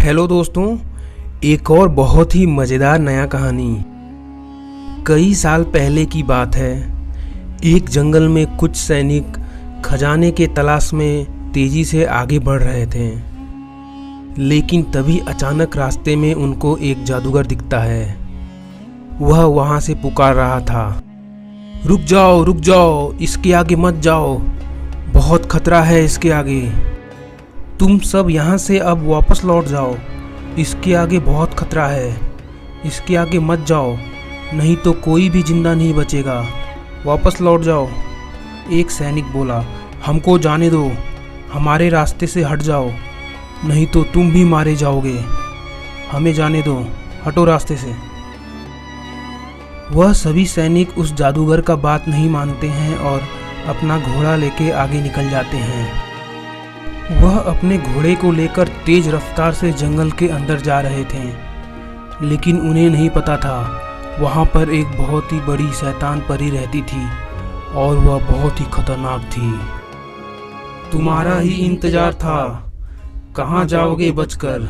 Hello दोस्तों, एक और बहुत ही मज़ेदार नया कहानी। कई साल पहले की बात है। एक जंगल में कुछ सैनिक खजाने के तलाश में तेजी से आगे बढ़ रहे थे। लेकिन तभी अचानक रास्ते में उनको एक जादूगर दिखता है। वह वहां से पुकार रहा था, रुक जाओ, इसके आगे मत जाओ, बहुत खतरा है इसके आगे। तुम सब यहाँ से अब वापस लौट जाओ, इसके आगे बहुत खतरा है, इसके आगे मत जाओ, नहीं तो कोई भी जिंदा नहीं बचेगा, वापस लौट जाओ। एक सैनिक बोला, हमको जाने दो, हमारे रास्ते से हट जाओ, नहीं तो तुम भी मारे जाओगे, हमें जाने दो, हटो रास्ते से। वह सभी सैनिक उस जादूगर का बात नहीं मानते हैं और अपना घोड़ा लेके आगे निकल जाते हैं। वह अपने घोड़े को लेकर तेज रफ्तार से जंगल के अंदर जा रहे थे, लेकिन उन्हें नहीं पता था वहाँ पर एक बहुत ही बड़ी शैतान परी रहती थी और वह बहुत ही खतरनाक थी। तुम्हारा ही इंतजार था, कहाँ जाओगे बचकर।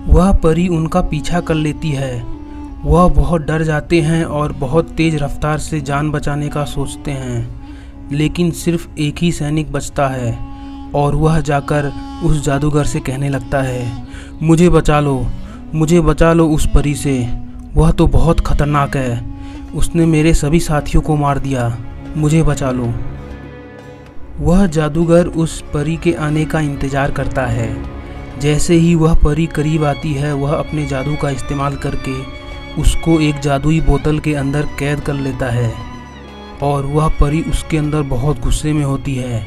वह परी उनका पीछा कर लेती है। वह बहुत डर जाते हैं और बहुत तेज रफ्तार से जान बचाने का सोचते हैं, लेकिन सिर्फ एक ही सैनिक बचता है और वह जाकर उस जादूगर से कहने लगता है, मुझे बचा लो उस परी से, वह तो बहुत खतरनाक है, उसने मेरे सभी साथियों को मार दिया, मुझे बचा लो। वह जादूगर उस परी के आने का इंतज़ार करता है। जैसे ही वह परी करीब आती है, वह अपने जादू का इस्तेमाल करके उसको एक जादुई बोतल के अंदर कैद कर लेता है और वह परी उसके अंदर बहुत गुस्से में होती है।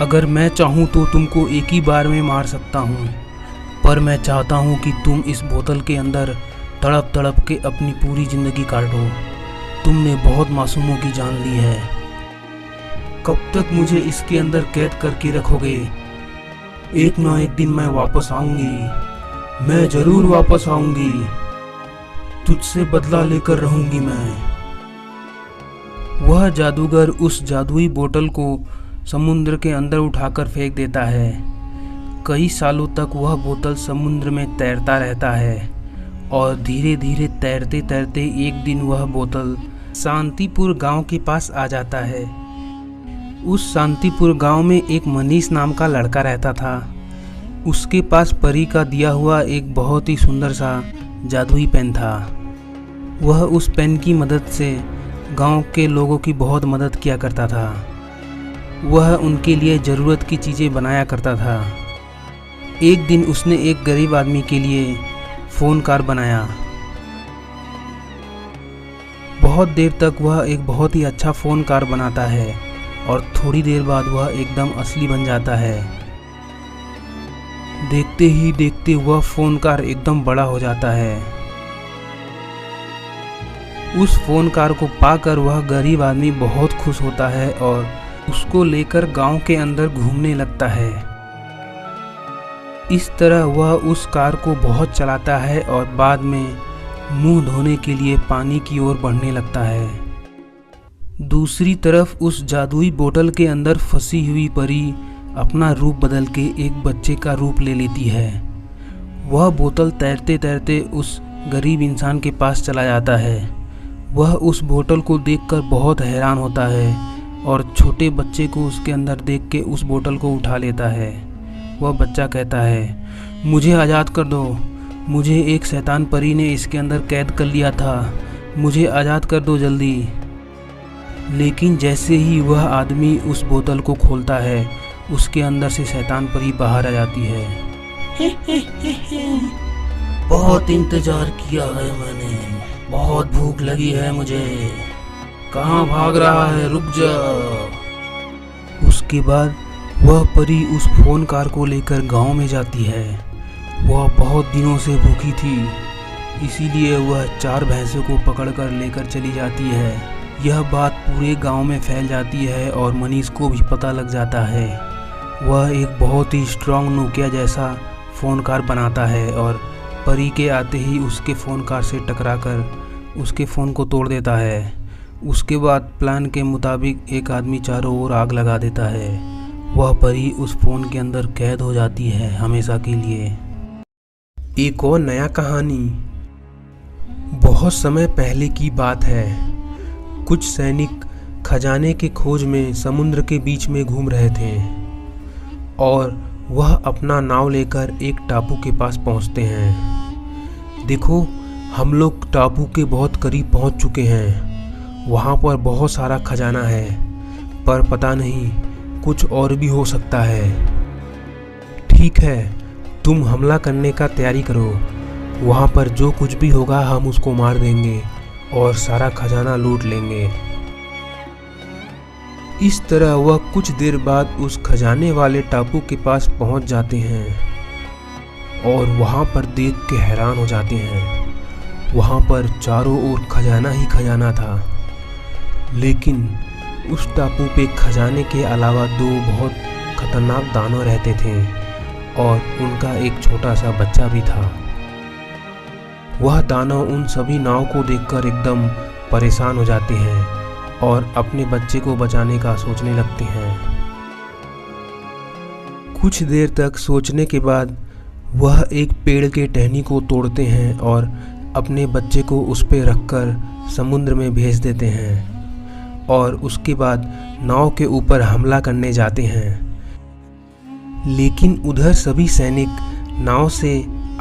अगर मैं चाहूँ तो तुमको एक ही बार में मार सकता हूँ, पर मैं चाहता हूँ कि तुम इस बोतल के अंदर तड़प तड़प के अपनी पूरी ज़िंदगी काटो। तुमने बहुत मासूमों की जान ली है, कब तक मुझे इसके अंदर कैद करके रखोगे। एक ना एक दिन मैं वापस आऊँगी, मैं ज़रूर वापस आऊँगी, तुझसे बदला लेकर रहूँगी मैं। वह जादूगर उस जादुई बोतल को समुद्र के अंदर उठाकर फेंक देता है। कई सालों तक वह बोतल समुद्र में तैरता रहता है और धीरे धीरे तैरते तैरते एक दिन वह बोतल शांतिपुर गांव के पास आ जाता है। उस शांतिपुर गांव में एक मनीष नाम का लड़का रहता था। उसके पास परी का दिया हुआ एक बहुत ही सुंदर सा जादुई पेन था। वह उस पेन की मदद से गांव के लोगों की बहुत मदद किया करता था। वह उनके लिए ज़रूरत की चीज़ें बनाया करता था। एक दिन उसने एक गरीब आदमी के लिए फ़ोन कार बनाया। बहुत देर तक वह एक बहुत ही अच्छा फ़ोन कार बनाता है और थोड़ी देर बाद वह एकदम असली बन जाता है। देखते ही देखते वह फ़ोन कार एकदम बड़ा हो जाता है। उस फ़ोन कार को पाकर वह गरीब आदमी बहुत खुश होता है और उसको लेकर गांव के अंदर घूमने लगता है। इस तरह वह उस कार को बहुत चलाता है और बाद में मुंह धोने के लिए पानी की ओर बढ़ने लगता है। दूसरी तरफ उस जादुई बोतल के अंदर फंसी हुई परी अपना रूप बदल के एक बच्चे का रूप ले लेती है। वह बोतल तैरते तैरते उस गरीब इंसान के पास चला जाता है। वह उस बोतल को देखकर बहुत हैरान होता है और छोटे बच्चे को उसके अंदर देख के उस बोतल को उठा लेता है। वह बच्चा कहता है, मुझे आज़ाद कर दो, मुझे एक शैतान परी ने इसके अंदर कैद कर लिया था, मुझे आज़ाद कर दो जल्दी। लेकिन जैसे ही वह आदमी उस बोतल को खोलता है, उसके अंदर से शैतान परी बाहर आ जाती है। बहुत इंतजार किया है मैंने, बहुत भूख लगी है मुझे, कहाँ भाग रहा है, रुक जा। उसके बाद वह परी उस फ़ोन कार को लेकर गांव में जाती है। वह बहुत दिनों से भूखी थी, इसीलिए वह 4 भैंसों को पकड़कर लेकर चली जाती है। यह बात पूरे गांव में फैल जाती है और मनीष को भी पता लग जाता है। वह एक बहुत ही स्ट्रांग नोकिया जैसा फ़ोन कार बनाता है और परी के आते ही उसके फ़ोन कार से टकराकर उसके फ़ोन को तोड़ देता है। उसके बाद प्लान के मुताबिक एक आदमी चारों ओर आग लगा देता है वह परी उस फ़ोन के अंदर कैद हो जाती है हमेशा के लिए। एक और नया कहानी। बहुत समय पहले की बात है। कुछ सैनिक खजाने के खोज में समुद्र के बीच में घूम रहे थे और वह अपना नाव लेकर एक टापू के पास पहुंचते हैं। देखो, हम लोग टापू के बहुत करीब पहुंच चुके हैं। वहां पर बहुत सारा खजाना है, पर पता नहीं कुछ और भी हो सकता है। ठीक है, तुम हमला करने का तैयारी करो। वहां पर जो कुछ भी होगा हम उसको मार देंगे और सारा खजाना लूट लेंगे। इस तरह वह कुछ देर बाद उस खजाने वाले टापू के पास पहुंच जाते हैं और वहां पर देख के हैरान हो जाते हैं। वहां पर चारों ओर खजाना ही खजाना था, लेकिन उस टापू पे खजाने के अलावा दो बहुत खतरनाक दानव रहते थे और उनका एक छोटा सा बच्चा भी था। वह दानव उन सभी नाव को देखकर एकदम परेशान हो जाते हैं और अपने बच्चे को बचाने का सोचने लगते हैं। कुछ देर तक सोचने के बाद वह एक पेड़ के टहनी को तोड़ते हैं और अपने बच्चे को उस पर रखकर समुद्र में भेज देते हैं और उसके बाद नाव के ऊपर हमला करने जाते हैं। लेकिन उधर सभी सैनिक नाव से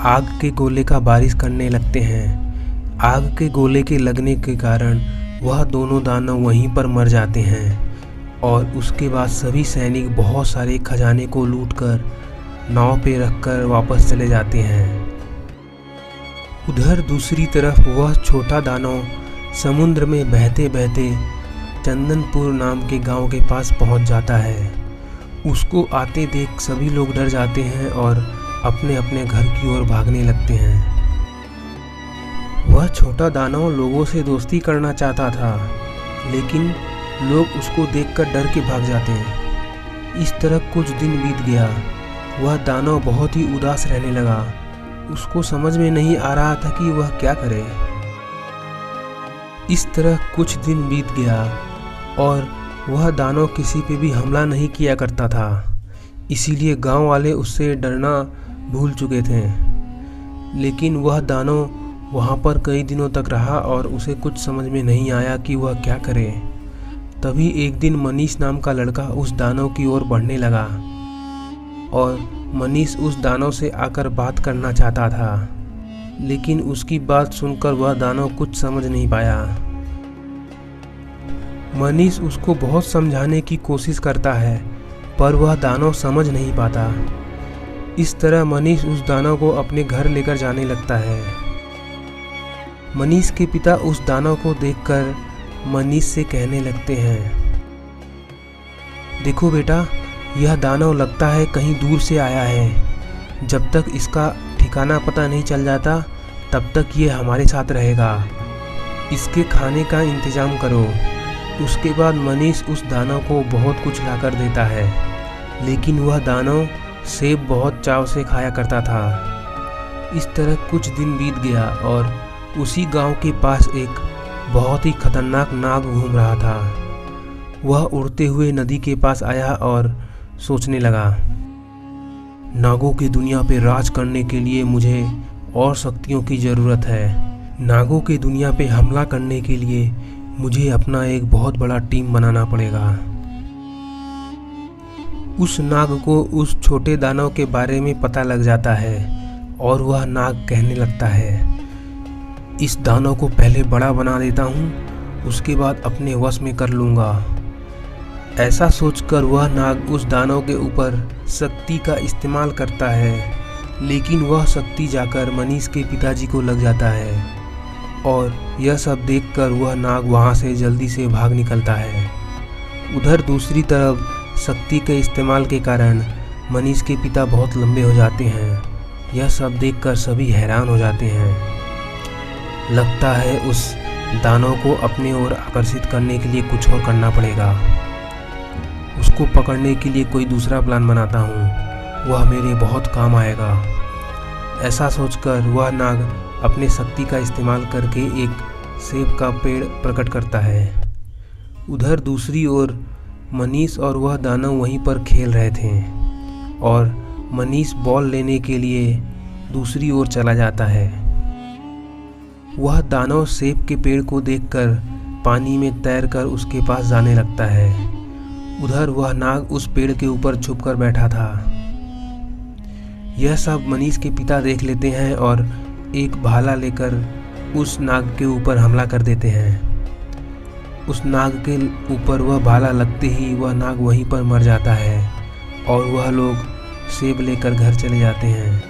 आग के गोले का बारिश करने लगते हैं। आग के गोले के लगने के कारण वह दोनों दानव वहीं पर मर जाते हैं और उसके बाद सभी सैनिक बहुत सारे खजाने को लूटकर नाव पे रखकर वापस चले जाते हैं। उधर दूसरी तरफ वह छोटा दानव समुद्र में बहते बहते चंदनपुर नाम के गांव के पास पहुंच जाता है। उसको आते देख सभी लोग डर जाते हैं और अपने अपने घर की ओर भागने लगते हैं। वह छोटा दानव लोगों से दोस्ती करना चाहता था, लेकिन लोग उसको देखकर डर के भाग जाते हैं। इस तरह कुछ दिन बीत गया। वह दानव बहुत ही उदास रहने लगा। उसको समझ में नहीं आ रहा था कि वह क्या करे। इस तरह कुछ दिन बीत गया और वह दानव किसी पे भी हमला नहीं किया करता था, इसीलिए गांव वाले उससे डरना भूल चुके थे। लेकिन वह दानव वहाँ पर कई दिनों तक रहा और उसे कुछ समझ में नहीं आया कि वह क्या करे। तभी एक दिन मनीष नाम का लड़का उस दानव की ओर बढ़ने लगा और मनीष उस दानव से आकर बात करना चाहता था, लेकिन उसकी बात सुनकर वह दानव कुछ समझ नहीं पाया। मनीष उसको बहुत समझाने की कोशिश करता है, पर वह दानव समझ नहीं पाता। इस तरह मनीष उस दानव को अपने घर लेकर जाने लगता है। मनीष के पिता उस दानव को देखकर मनीष से कहने लगते हैं, देखो बेटा, यह दानव लगता है कहीं दूर से आया है। जब तक इसका ठिकाना पता नहीं चल जाता तब तक ये हमारे साथ रहेगा। इसके खाने का इंतजाम करो। उसके बाद मनीष उस दानव को बहुत कुछ लाकर देता है, लेकिन वह दानव सेब बहुत चाव से खाया करता था। इस तरह कुछ दिन बीत गया और उसी गांव के पास एक बहुत ही खतरनाक नाग घूम रहा था। वह उड़ते हुए नदी के पास आया और सोचने लगा, नागों की दुनिया पे राज करने के लिए मुझे और शक्तियों की ज़रूरत है। नागों की दुनिया पे हमला करने के लिए मुझे अपना एक बहुत बड़ा टीम बनाना पड़ेगा। उस नाग को उस छोटे दानव के बारे में पता लग जाता है और वह नाग कहने लगता है, इस दानव को पहले बड़ा बना देता हूँ, उसके बाद अपने वश में कर लूँगा। ऐसा सोचकर वह नाग उस दानव के ऊपर शक्ति का इस्तेमाल करता है, लेकिन वह शक्ति जाकर मनीष के पिताजी को लग जाता है और यह सब देखकर वह नाग वहाँ से जल्दी से भाग निकलता है। उधर दूसरी तरफ शक्ति के इस्तेमाल के कारण मनीष के पिता बहुत लंबे हो जाते हैं। यह सब देखकर सभी हैरान हो जाते हैं। लगता है उस दानव को अपनी ओर आकर्षित करने के लिए कुछ और करना पड़ेगा। उसको पकड़ने के लिए कोई दूसरा प्लान बनाता हूँ, वह मेरे बहुत काम आएगा। ऐसा सोचकर वह नाग अपने शक्ति का इस्तेमाल करके एक सेब का पेड़ प्रकट करता है। उधर दूसरी ओर मनीष और वह दानव वहीं पर खेल रहे थे और मनीष बॉल लेने के लिए दूसरी ओर चला जाता है। वह दानव सेब के पेड़ को देखकर पानी में तैरकर उसके पास जाने लगता है। उधर वह नाग उस पेड़ के ऊपर छुपकर बैठा था। यह सब मनीष के पिता देख लेते हैं और एक भाला लेकर उस नाग के ऊपर हमला कर देते हैं। उस नाग के ऊपर वह भाला लगते ही वह नाग वहीं पर मर जाता है और वह लोग सेब लेकर घर चले जाते हैं।